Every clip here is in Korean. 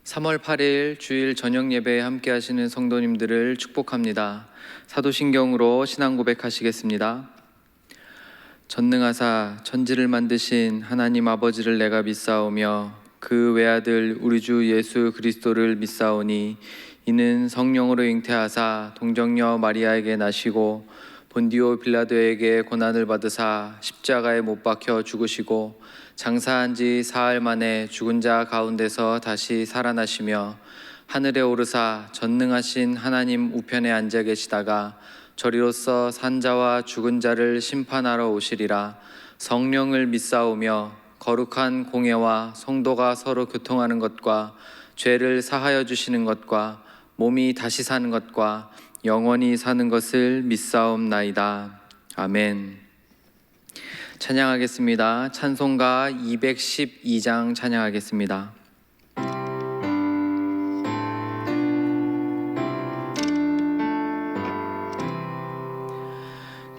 3월 8일 주일 저녁 예배에 함께 하시는 성도님들을 축복합니다. 사도신경으로 신앙 고백하시겠습니다. 전능하사 천지를 만드신 하나님 아버지를 내가 믿사오며 그 외아들 우리 주 예수 그리스도를 믿사오니 이는 성령으로 잉태하사 동정녀 마리아에게 나시고 본디오 빌라도에게 고난을 받으사 십자가에 못 박혀 죽으시고 장사한 지 사흘 만에 죽은 자 가운데서 다시 살아나시며 하늘에 오르사 전능하신 하나님 우편에 앉아 계시다가 저리로서 산 자와 죽은 자를 심판하러 오시리라. 성령을 믿사오며 거룩한 공예와 성도가 서로 교통하는 것과 죄를 사하여 주시는 것과 몸이 다시 사는 것과 영원히 사는 것을 믿사옵나이다. 아멘. 찬양하겠습니다. 찬송가 212장 찬양하겠습니다.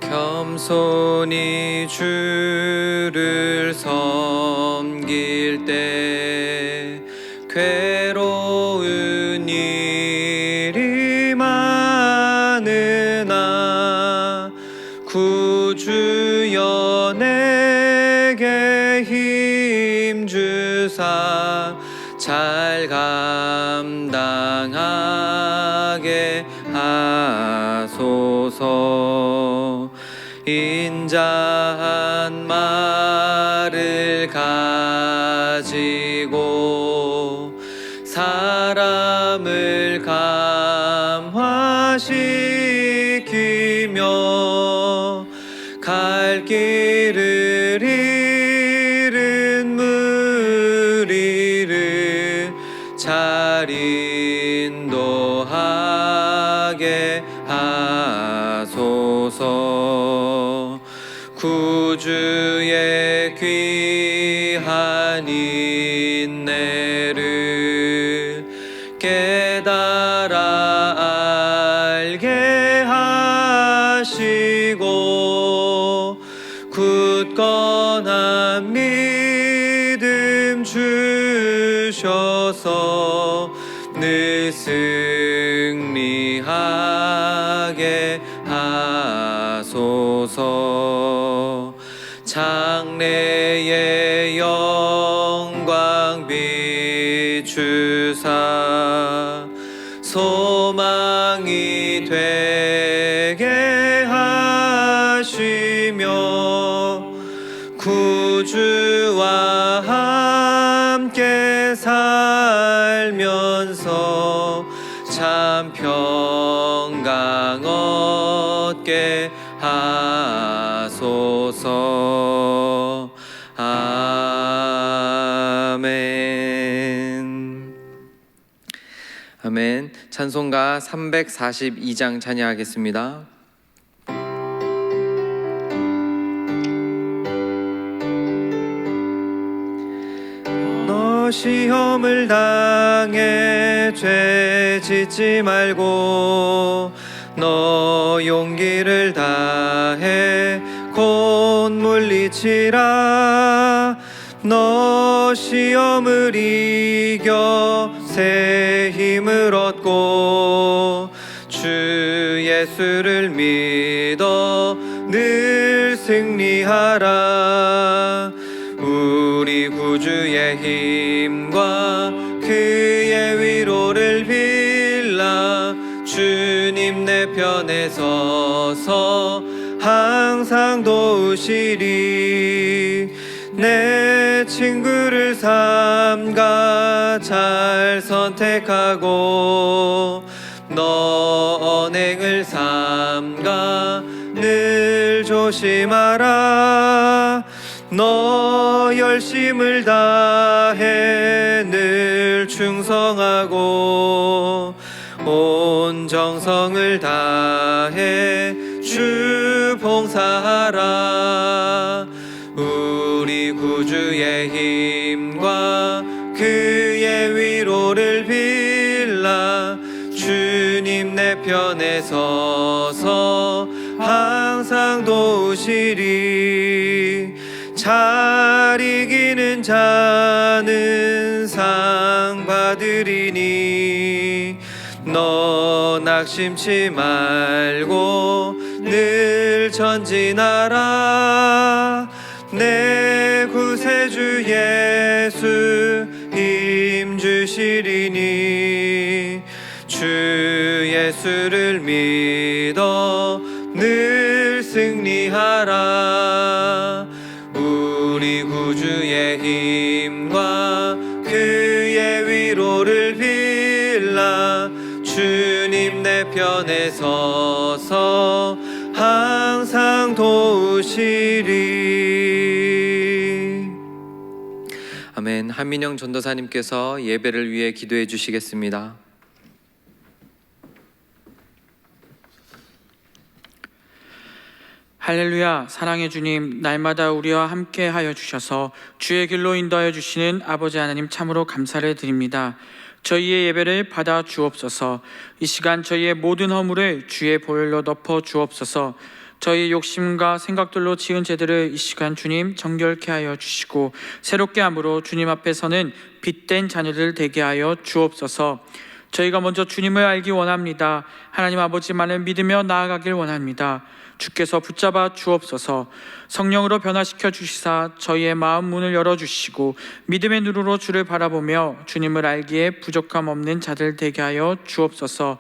겸손히 주를 섬길 때 괴로운 일이 많으나 구주여 내게 힘주사 잘 감당하게 하소서. 인자한 말을 가지고 사람을 감화시키며 갈 길을 잃은 무리를 잘 인도하게 하소서. 구주의 귀한 인내를 깨달아 알게 하시고 굳건한 믿음 주셔서 늘 승리하게 하소서. 장래의 영광 비추사 소망이 되게 하시며 구주와 함께 살면서 참 평강 얻게 하소서. 아멘. 아멘. 찬송가 342장 찬양하겠습니다. 너 시험을 당해 죄 짓지 말고 너 용기를 다해 곧 물리치라. 너 시험을 이겨 새 힘을 얻고 주 예수를 믿어 늘 승리하라. 우리 구주의 힘과 그의 위로를 빌라. 주님 내 편에 서서 항상 도우시리. 내 친구를 삼가 잘 선택하고 너 언행을 삼가 늘 조심하라. 너 열심을 다해 늘 충성하고 온 정성을 다해 주 봉사하라. 우리 구주의 힘과 그의 위로를 빌라. 주님 내 편에 서서 항상 도우시리. 잘 이기는 자는 상 받으리. 주시리니 너 낙심치 말고 늘 전진하라. 내 구세주 예수 힘 주시리니 주 예수를 믿어 늘 승리하라. 우리 구주의 힘과 그의 위로를 빌라. 주님 내 편에 서서 항상 도우시리. 아멘. 한민영 전도사님께서 예배를 위해 기도해 주시겠습니다. 할렐루야. 사랑의 주님, 날마다 우리와 함께 하여 주셔서 주의 길로 인도하여 주시는 아버지 하나님 참으로 감사를 드립니다. 저희의 예배를 받아 주옵소서. 이 시간 저희의 모든 허물을 주의 보혈로 덮어 주옵소서. 저희 욕심과 생각들로 지은 죄들을 이 시간 주님 정결케 하여 주시고 새롭게 함으로 주님 앞에 서는 빛된 자녀들 되게 하여 주옵소서. 저희가 먼저 주님을 알기 원합니다. 하나님 아버지만을 믿으며 나아가길 원합니다. 주께서 붙잡아 주옵소서. 성령으로 변화시켜 주시사 저희의 마음 문을 열어주시고 믿음의 눈으로 주를 바라보며 주님을 알기에 부족함 없는 자들 되게 하여 주옵소서.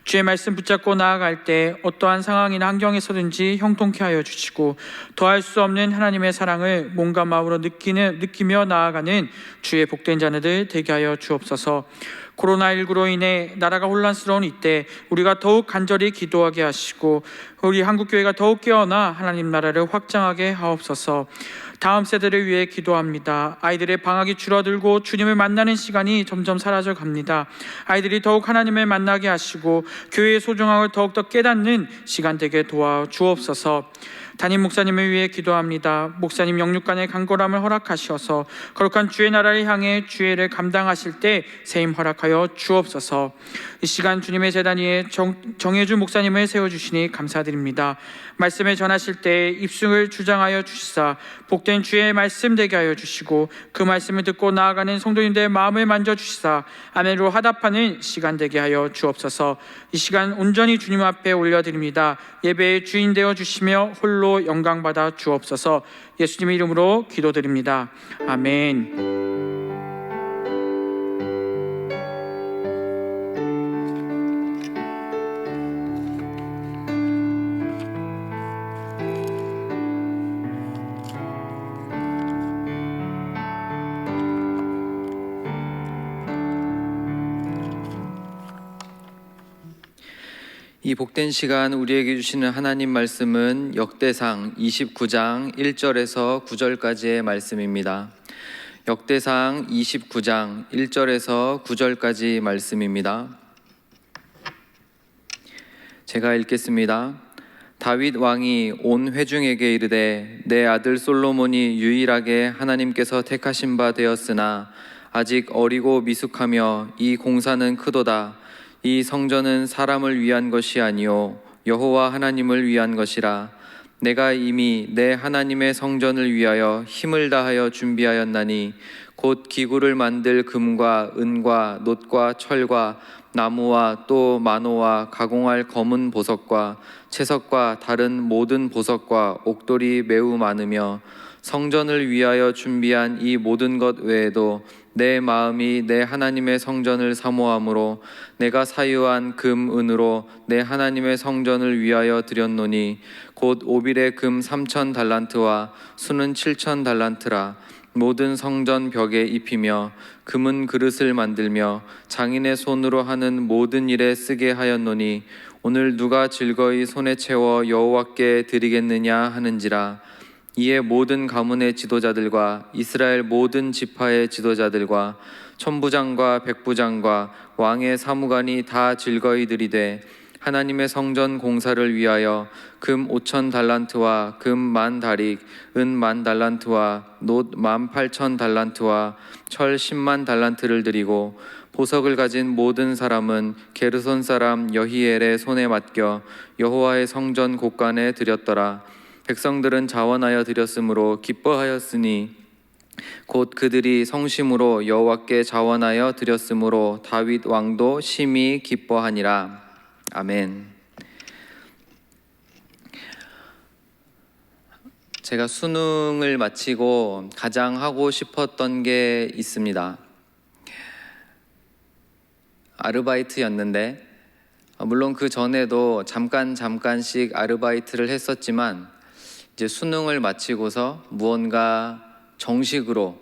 주의 말씀 붙잡고 나아갈 때 어떠한 상황이나 환경에서든지 형통케 하여 주시고 더할 수 없는 하나님의 사랑을 몸과 마음으로 느끼며 나아가는 주의 복된 자녀들 되게 하여 주옵소서. 코로나19로 인해 나라가 혼란스러운 이때 우리가 더욱 간절히 기도하게 하시고 우리 한국교회가 더욱 깨어나 하나님 나라를 확장하게 하옵소서. 다음 세대를 위해 기도합니다. 아이들의 방학이 줄어들고 주님을 만나는 시간이 점점 사라져 갑니다. 아이들이 더욱 하나님을 만나게 하시고 교회의 소중함을 더욱더 깨닫는 시간 되게 도와 주옵소서. 담임 목사님을 위해 기도합니다. 목사님 영육간의 간절함을 허락하셔서 거룩한 주의 나라를 향해 주의를 감당하실 때 세임 허락하여 주옵소서. 이 시간 주님의 제단 위에 정혜주 목사님을 세워주시니 감사드립니다. 말씀을 전하실 때 입술을 주장하여 주시사 복된 주의 말씀 되게 하여 주시고 그 말씀을 듣고 나아가는 성도님들의 마음을 만져주시사 아멘으로 화답하는 시간 되게 하여 주옵소서. 이 시간 온전히 주님 앞에 올려드립니다. 예배의 주인 되어 주시며 홀로 영광받아 주옵소서. 예수님의 이름으로 기도드립니다. 아멘. 이 복된 시간 우리에게 주시는 하나님 말씀은 역대상 29장 1절에서 9절까지의 말씀입니다. 역대상 29장 1절에서 9절까지 말씀입니다. 제가 읽겠습니다. 다윗 왕이 온 회중에게 이르되 내 아들 솔로몬이 유일하게 하나님께서 택하신 바 되었으나 아직 어리고 미숙하며 이 공사는 크도다. 이 성전은 사람을 위한 것이 아니요 여호와 하나님을 위한 것이라. 내가 이미 내 하나님의 성전을 위하여 힘을 다하여 준비하였나니 곧 기구를 만들 금과 은과 놋과 철과 나무와 또 만호와 가공할 검은 보석과 채석과 다른 모든 보석과 옥돌이 매우 많으며 성전을 위하여 준비한 이 모든 것 외에도 내 마음이 내 하나님의 성전을 사모함으로 내가 사유한 금 은으로 내 하나님의 성전을 위하여 드렸노니 곧 오빌의 금 3,000 달란트와 수는 7,000 달란트라. 모든 성전 벽에 입히며 금은 그릇을 만들며 장인의 손으로 하는 모든 일에 쓰게 하였노니 오늘 누가 즐거이 손에 채워 여호와께 드리겠느냐 하는지라. 이에 모든 가문의 지도자들과 이스라엘 모든 지파의 지도자들과 천부장과 백부장과 왕의 사무관이 다 즐거이 드리되 하나님의 성전 공사를 위하여 금 5,000 달란트와 금 10,000다릭, 은 10,000달란트와 놋 18,000 달란트와 철 10만 달란트를 드리고 보석을 가진 모든 사람은 게르손 사람 여히엘의 손에 맡겨 여호와의 성전 곳간에 드렸더라. 백성들은 자원하여 드렸으므로 기뻐하였으니 곧 그들이 성심으로 여호와께 자원하여 드렸으므로 다윗 왕도 심히 기뻐하니라. 아멘. 제가 수능을 마치고 가장 하고 싶었던 게 있습니다. 아르바이트였는데, 물론 그 전에도 잠깐씩 아르바이트를 했었지만, 이제 수능을 마치고서 무언가 정식으로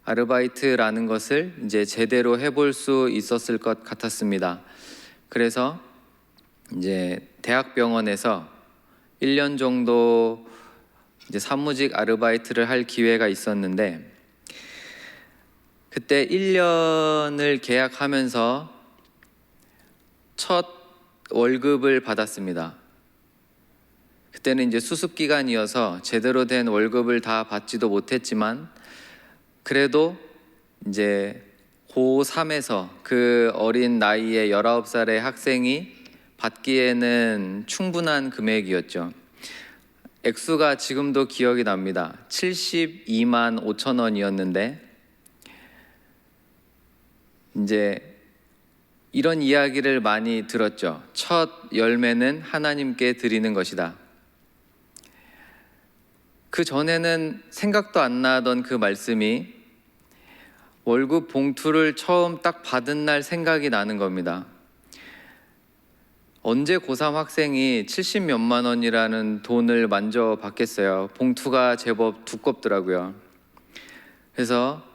아르바이트라는 것을 이제 제대로 해볼 수 있었을 것 같았습니다. 그래서 이제 대학병원에서 1년 정도 이제 사무직 아르바이트를 할 기회가 있었는데, 그때 1년을 계약하면서 첫 월급을 받았습니다. 그때는 이제 수습 기간이어서 제대로 된 월급을 다 받지도 못했지만, 그래도 이제 고3에서 그 어린 나이에 19살의 학생이 받기에는 충분한 금액이었죠. 액수가 지금도 기억이 납니다. 72만 5천 원이었는데, 이제 이런 이야기를 많이 들었죠. 첫 열매는 하나님께 드리는 것이다. 그 전에는 생각도 안 나던 그 말씀이 월급 봉투를 처음 딱 받은 날 생각이 나는 겁니다. 언제 고3 학생이 70몇만 원이라는 돈을 만져봤겠어요. 봉투가 제법 두껍더라고요. 그래서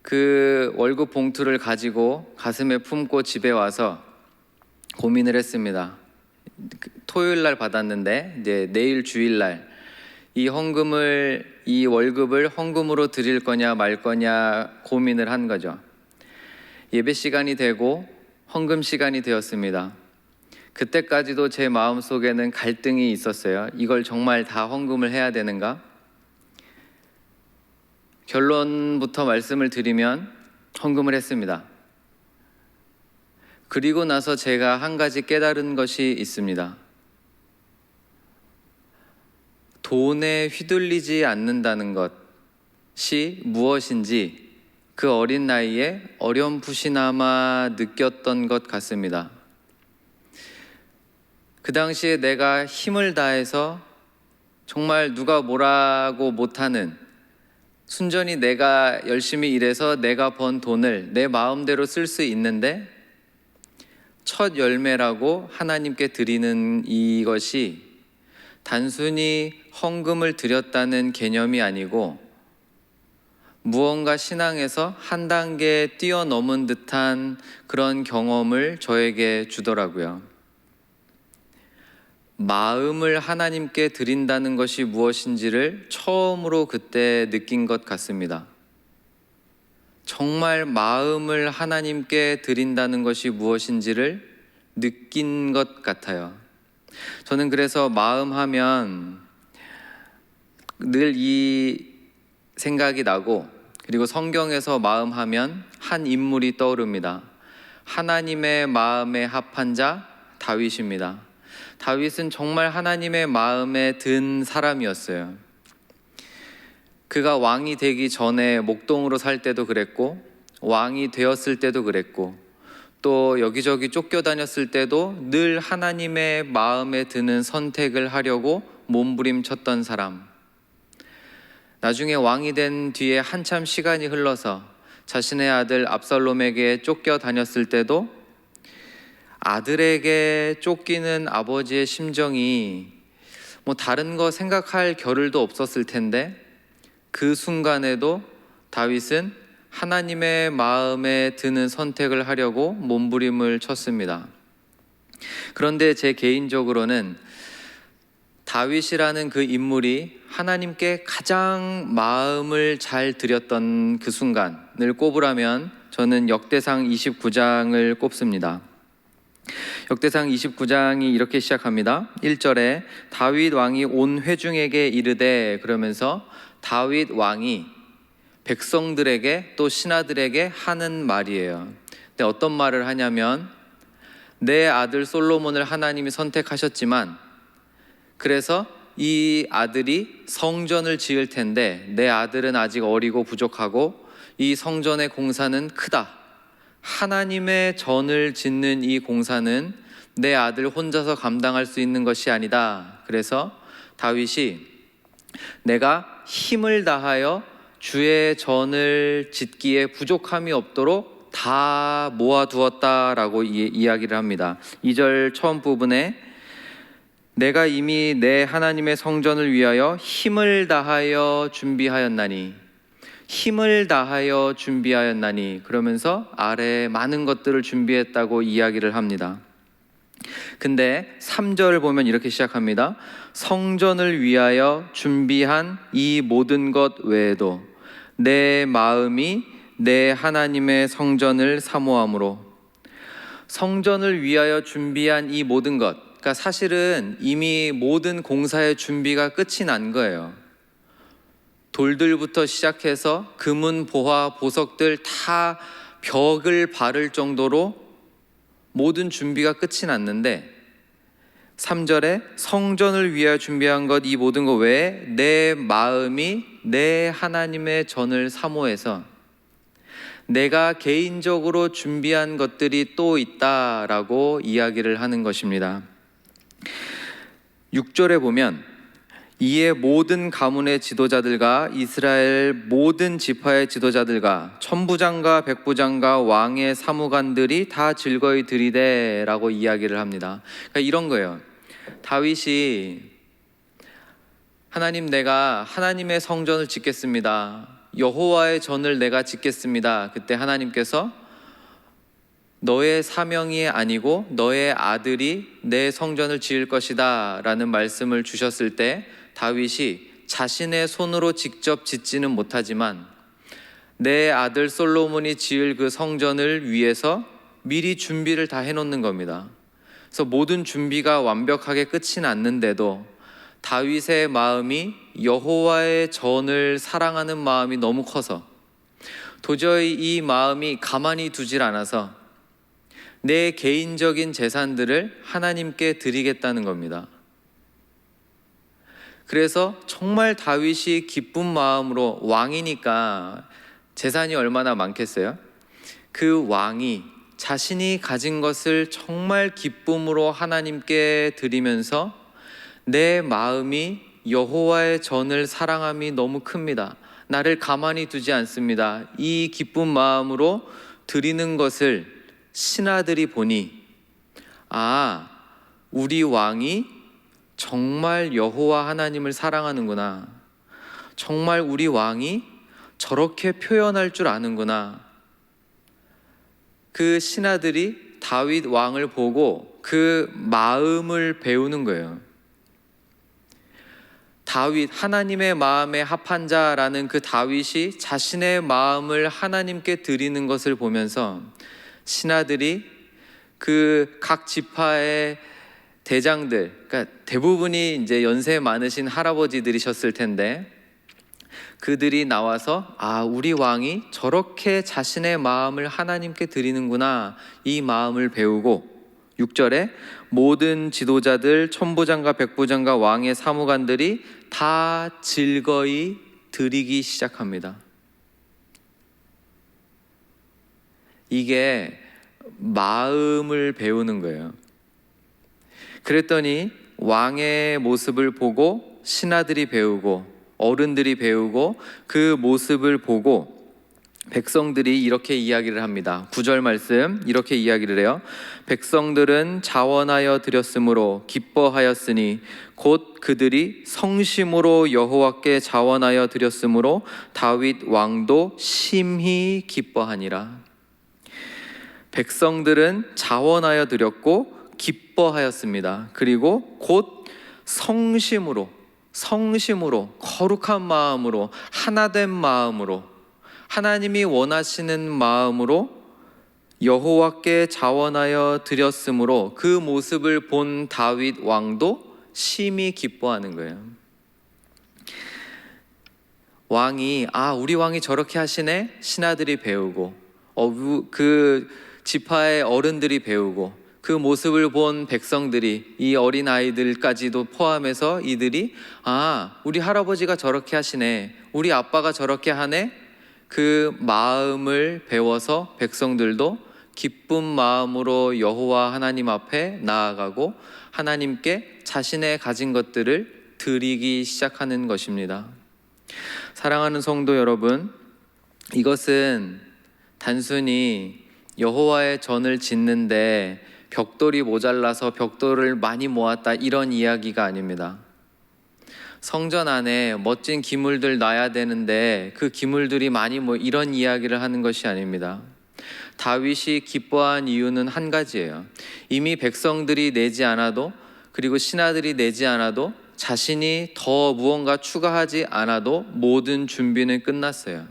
그 월급 봉투를 가지고 가슴에 품고 집에 와서 고민을 했습니다. 토요일 날 받았는데 이제 내일 주일날 이 월급을 헌금으로 드릴 거냐 말 거냐 고민을 한 거죠. 예배 시간이 되고 헌금 시간이 되었습니다. 그때까지도 제 마음속에는 갈등이 있었어요. 이걸 정말 다 헌금을 해야 되는가? 결론부터 말씀을 드리면 헌금을 했습니다. 그리고 나서 제가 한 가지 깨달은 것이 있습니다. 돈에 휘둘리지 않는다는 것이 무엇인지 그 어린 나이에 어렴풋이나마 느꼈던 것 같습니다. 그 당시에 내가 힘을 다해서 정말 누가 뭐라고 못하는, 순전히 내가 열심히 일해서 내가 번 돈을 내 마음대로 쓸 수 있는데, 첫 열매라고 하나님께 드리는 이것이 단순히 헌금을 드렸다는 개념이 아니고 무언가 신앙에서 한 단계 뛰어넘은 듯한 그런 경험을 저에게 주더라고요. 마음을 하나님께 드린다는 것이 무엇인지를 처음으로 그때 느낀 것 같습니다. 정말 마음을 하나님께 드린다는 것이 무엇인지를 느낀 것 같아요. 저는 그래서 마음하면 늘 이 생각이 나고, 그리고 성경에서 마음하면 한 인물이 떠오릅니다. 하나님의 마음에 합한 자 다윗입니다. 다윗은 정말 하나님의 마음에 든 사람이었어요. 그가 왕이 되기 전에 목동으로 살 때도 그랬고, 왕이 되었을 때도 그랬고, 또 여기저기 쫓겨다녔을 때도 늘 하나님의 마음에 드는 선택을 하려고 몸부림쳤던 사람. 나중에 왕이 된 뒤에 한참 시간이 흘러서 자신의 아들 압살롬에게 쫓겨다녔을 때도 아들에게 쫓기는 아버지의 심정이 뭐 다른 거 생각할 겨를도 없었을 텐데, 그 순간에도 다윗은 하나님의 마음에 드는 선택을 하려고 몸부림을 쳤습니다. 그런데 제 개인적으로는 다윗이라는 그 인물이 하나님께 가장 마음을 잘 드렸던 그 순간을 꼽으라면 저는 역대상 29장을 꼽습니다. 역대상 29장이 이렇게 시작합니다. 1절에 다윗 왕이 온 회중에게 이르되, 그러면서 다윗 왕이 백성들에게 또 신하들에게 하는 말이에요. 근데 어떤 말을 하냐면, 내 아들 솔로몬을 하나님이 선택하셨지만, 그래서 이 아들이 성전을 지을 텐데 내 아들은 아직 어리고 부족하고 이 성전의 공사는 크다. 하나님의 전을 짓는 이 공사는 내 아들 혼자서 감당할 수 있는 것이 아니다. 그래서 다윗이 내가 힘을 다하여 주의 전을 짓기에 부족함이 없도록 다 모아두었다라고 이야기를 합니다. 2절 처음 부분에 내가 이미 내 하나님의 성전을 위하여 힘을 다하여 준비하였나니, 힘을 다하여 준비하였나니 그러면서 아래에 많은 것들을 준비했다고 이야기를 합니다. 근데 3절 보면 이렇게 시작합니다. 성전을 위하여 준비한 이 모든 것 외에도 내 마음이 내 하나님의 성전을 사모함으로. 성전을 위하여 준비한 이 모든 것, 그러니까 사실은 이미 모든 공사의 준비가 끝이 난 거예요. 돌들부터 시작해서 금은 보화 보석들 다 벽을 바를 정도로 모든 준비가 끝이 났는데 3절에 성전을 위하여 준비한 것 이 모든 것 외에 내 마음이 내 하나님의 전을 사모해서 내가 개인적으로 준비한 것들이 또 있다라고 이야기를 하는 것입니다. 6절에 보면 이에 모든 가문의 지도자들과 이스라엘 모든 지파의 지도자들과 천부장과 백부장과 왕의 사무관들이 다 즐거이 들이대라고 이야기를 합니다. 그러니까 이런 거예요. 다윗이 하나님, 내가 하나님의 성전을 짓겠습니다. 여호와의 전을 내가 짓겠습니다. 그때 하나님께서 너의 사명이 아니고 너의 아들이 내 성전을 지을 것이다 라는 말씀을 주셨을 때 다윗이 자신의 손으로 직접 짓지는 못하지만 내 아들 솔로몬이 지을 그 성전을 위해서 미리 준비를 다 해놓는 겁니다. 그래서 모든 준비가 완벽하게 끝이 났는데도 다윗의 마음이 여호와의 전을 사랑하는 마음이 너무 커서 도저히 이 마음이 가만히 두질 않아서 내 개인적인 재산들을 하나님께 드리겠다는 겁니다. 그래서 정말 다윗이 기쁜 마음으로, 왕이니까 재산이 얼마나 많겠어요? 그 왕이 자신이 가진 것을 정말 기쁨으로 하나님께 드리면서 내 마음이 여호와의 전을 사랑함이 너무 큽니다. 나를 가만히 두지 않습니다. 이 기쁜 마음으로 드리는 것을 신하들이 보니 우리 왕이 정말 여호와 하나님을 사랑하는구나. 정말 우리 왕이 저렇게 표현할 줄 아는구나. 그 신하들이 다윗 왕을 보고 그 마음을 배우는 거예요. 다윗, 하나님의 마음에 합한 자라는 그 다윗이 자신의 마음을 하나님께 드리는 것을 보면서 신하들이 그 각 지파의 대장들, 그러니까 대부분이 이제 연세 많으신 할아버지들이셨을 텐데 그들이 나와서 우리 왕이 저렇게 자신의 마음을 하나님께 드리는구나, 이 마음을 배우고 6절에 모든 지도자들, 천부장과 백부장과 왕의 사무관들이 다 즐거이 드리기 시작합니다. 이게 마음을 배우는 거예요. 그랬더니 왕의 모습을 보고 신하들이 배우고 어른들이 배우고 그 모습을 보고 백성들이 이렇게 이야기를 합니다. 9절 말씀 이렇게 이야기를 해요. 백성들은 자원하여 드렸으므로 기뻐하였으니 곧 그들이 성심으로 여호와께 자원하여 드렸으므로 다윗 왕도 심히 기뻐하니라. 백성들은 자원하여 드렸고 기뻐하였습니다. 그리고 곧 성심으로 거룩한 마음으로 하나된 마음으로 하나님이 원하시는 마음으로 여호와께 자원하여 드렸으므로 그 모습을 본 다윗 왕도 심히 기뻐하는 거예요. 왕이 우리 왕이 저렇게 하시네? 신하들이 배우고 그 지파의 어른들이 배우고 그 모습을 본 백성들이, 이 어린 아이들까지도 포함해서 이들이 우리 할아버지가 저렇게 하시네, 우리 아빠가 저렇게 하네, 그 마음을 배워서 백성들도 기쁜 마음으로 여호와 하나님 앞에 나아가고 하나님께 자신의 가진 것들을 드리기 시작하는 것입니다. 사랑하는 성도 여러분, 이것은 단순히 여호와의 전을 짓는데 벽돌이 모자라서 벽돌을 많이 모았다, 이런 이야기가 아닙니다. 성전 안에 멋진 기물들 놔야 되는데 그 기물들이 많이 이런 이야기를 하는 것이 아닙니다. 다윗이 기뻐한 이유는 한 가지예요. 이미 백성들이 내지 않아도, 그리고 신하들이 내지 않아도, 자신이 더 무언가 추가하지 않아도 모든 준비는 끝났어요.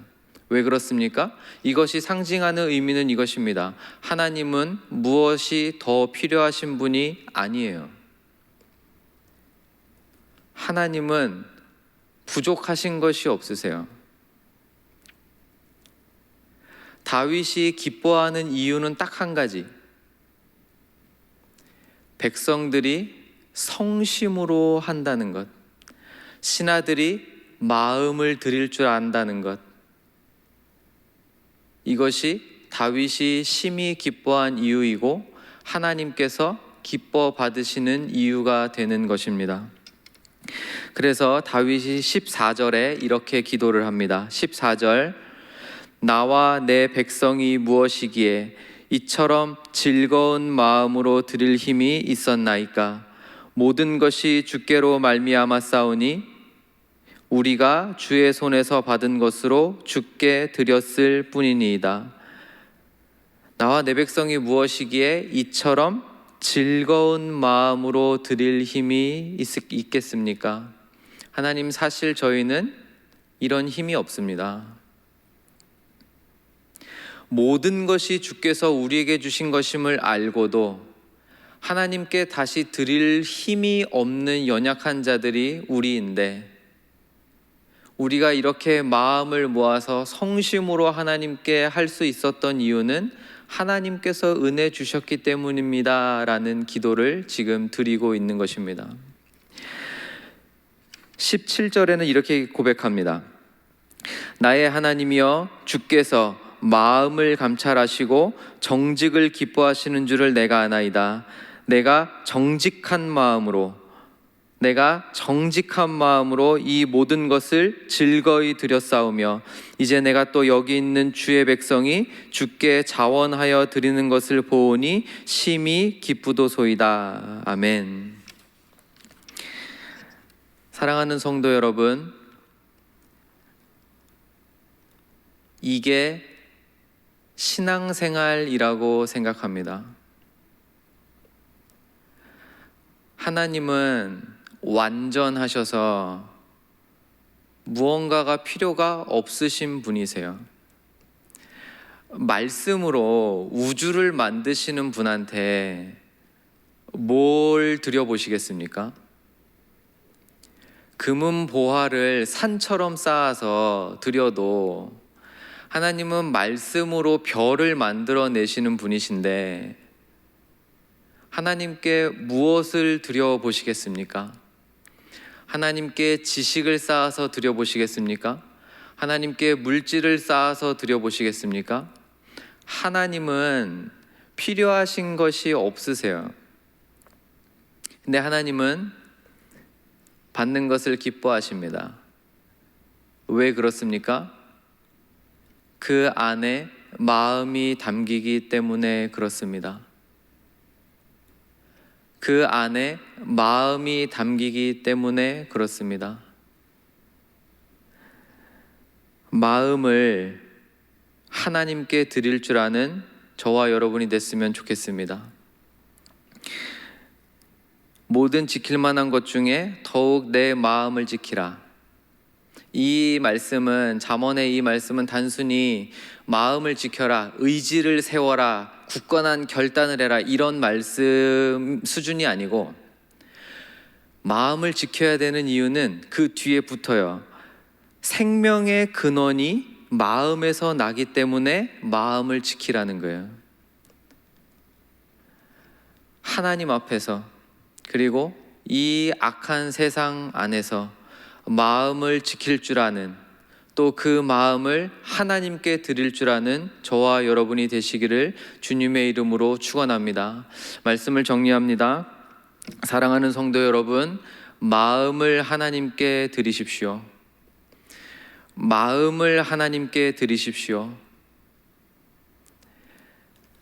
왜 그렇습니까? 이것이 상징하는 의미는 이것입니다. 하나님은 무엇이 더 필요하신 분이 아니에요. 하나님은 부족하신 것이 없으세요. 다윗이 기뻐하는 이유는 딱 한 가지. 백성들이 성심으로 한다는 것, 신하들이 마음을 드릴 줄 안다는 것, 이것이 다윗이 심히 기뻐한 이유이고 하나님께서 기뻐 받으시는 이유가 되는 것입니다. 그래서 다윗이 14절에 이렇게 기도를 합니다. 14절, 나와 내 백성이 무엇이기에 이처럼 즐거운 마음으로 드릴 힘이 있었나이까? 모든 것이 주께로 말미암아 싸우니 우리가 주의 손에서 받은 것으로 주께 드렸을 뿐이니이다. 나와 내 백성이 무엇이기에 이처럼 즐거운 마음으로 드릴 힘이 있겠습니까? 하나님, 사실 저희는 이런 힘이 없습니다. 모든 것이 주께서 우리에게 주신 것임을 알고도 하나님께 다시 드릴 힘이 없는 연약한 자들이 우리인데, 우리가 이렇게 마음을 모아서 성심으로 하나님께 할 수 있었던 이유는 하나님께서 은혜 주셨기 때문입니다 라는 기도를 지금 드리고 있는 것입니다. 17절에는 이렇게 고백합니다. 나의 하나님이여, 주께서 마음을 감찰하시고 정직을 기뻐하시는 줄을 내가 아나이다. 내가 정직한 마음으로 이 모든 것을 즐거이 드렸사오며 이제 내가 또 여기 있는 주의 백성이 주께 자원하여 드리는 것을 보오니 심히 기쁘도소이다. 아멘. 사랑하는 성도 여러분, 이게 신앙생활이라고 생각합니다. 하나님은 완전하셔서 무언가가 필요가 없으신 분이세요. 말씀으로 우주를 만드시는 분한테 뭘 드려보시겠습니까? 금은 보화를 산처럼 쌓아서 드려도 하나님은 말씀으로 별을 만들어내시는 분이신데 하나님께 무엇을 드려보시겠습니까? 하나님께 지식을 쌓아서 드려보시겠습니까? 하나님께 물질을 쌓아서 드려보시겠습니까? 하나님은 필요하신 것이 없으세요. 근데 하나님은 받는 것을 기뻐하십니다. 왜 그렇습니까? 그 안에 마음이 담기기 때문에 그렇습니다. 그 안에 마음이 담기기 때문에 그렇습니다. 마음을 하나님께 드릴 줄 아는 저와 여러분이 됐으면 좋겠습니다. 모든 지킬 만한 것 중에 더욱 내 마음을 지키라. 이 말씀은, 잠언의 이 말씀은 단순히 마음을 지켜라, 의지를 세워라, 굳건한 결단을 해라, 이런 말씀 수준이 아니고, 마음을 지켜야 되는 이유는 그 뒤에 붙어요. 생명의 근원이 마음에서 나기 때문에 마음을 지키라는 거예요. 하나님 앞에서, 그리고 이 악한 세상 안에서 마음을 지킬 줄 아는, 또 그 마음을 하나님께 드릴 줄 아는 저와 여러분이 되시기를 주님의 이름으로 축원합니다. 말씀을 정리합니다. 사랑하는 성도 여러분, 마음을 하나님께 드리십시오. 마음을 하나님께 드리십시오.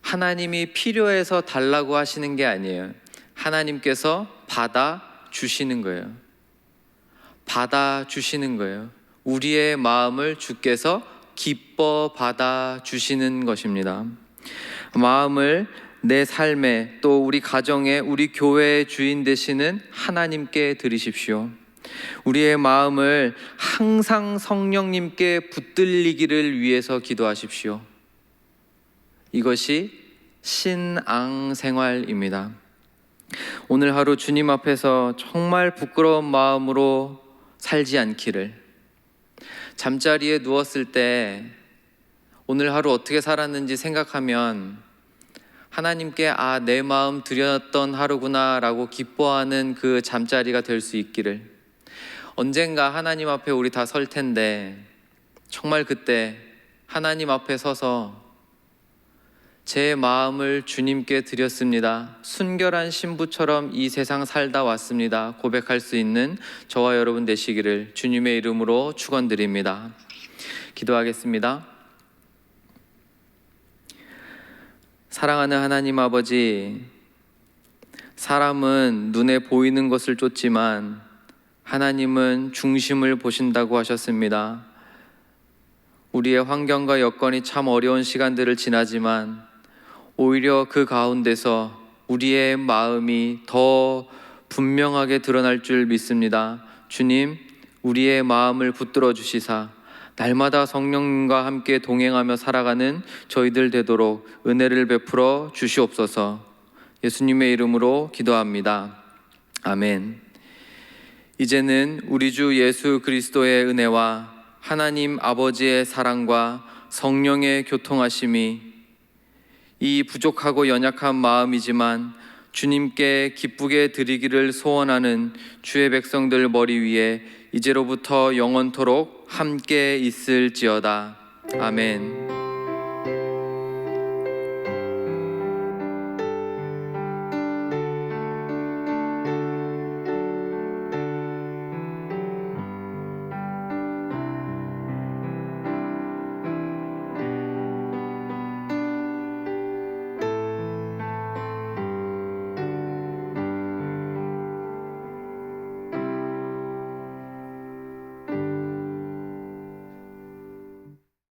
하나님이 필요해서 달라고 하시는 게 아니에요. 하나님께서 받아 주시는 거예요. 받아 주시는 거예요. 우리의 마음을 주께서 기뻐 받아 주시는 것입니다. 마음을 내 삶에, 또 우리 가정에, 우리 교회의 주인 되시는 하나님께 드리십시오. 우리의 마음을 항상 성령님께 붙들리기를 위해서 기도하십시오. 이것이 신앙생활입니다. 오늘 하루 주님 앞에서 정말 부끄러운 마음으로 살지 않기를, 잠자리에 누웠을 때 오늘 하루 어떻게 살았는지 생각하면 하나님께 내 마음 드렸던 하루구나 라고 기뻐하는 그 잠자리가 될 수 있기를, 언젠가 하나님 앞에 우리 다 설 텐데 정말 그때 하나님 앞에 서서 제 마음을 주님께 드렸습니다, 순결한 신부처럼 이 세상 살다 왔습니다 고백할 수 있는 저와 여러분 되시기를 주님의 이름으로 축원드립니다. 기도하겠습니다. 사랑하는 하나님 아버지, 사람은 눈에 보이는 것을 쫓지만 하나님은 중심을 보신다고 하셨습니다. 우리의 환경과 여건이 참 어려운 시간들을 지나지만 오히려 그 가운데서 우리의 마음이 더 분명하게 드러날 줄 믿습니다. 주님, 우리의 마음을 붙들어 주시사 날마다 성령님과 함께 동행하며 살아가는 저희들 되도록 은혜를 베풀어 주시옵소서. 예수님의 이름으로 기도합니다. 아멘. 이제는 우리 주 예수 그리스도의 은혜와 하나님 아버지의 사랑과 성령의 교통하심이 이 부족하고 연약한 마음이지만 주님께 기쁘게 드리기를 소원하는 주의 백성들 머리 위에 이제로부터 영원토록 함께 있을지어다. 아멘.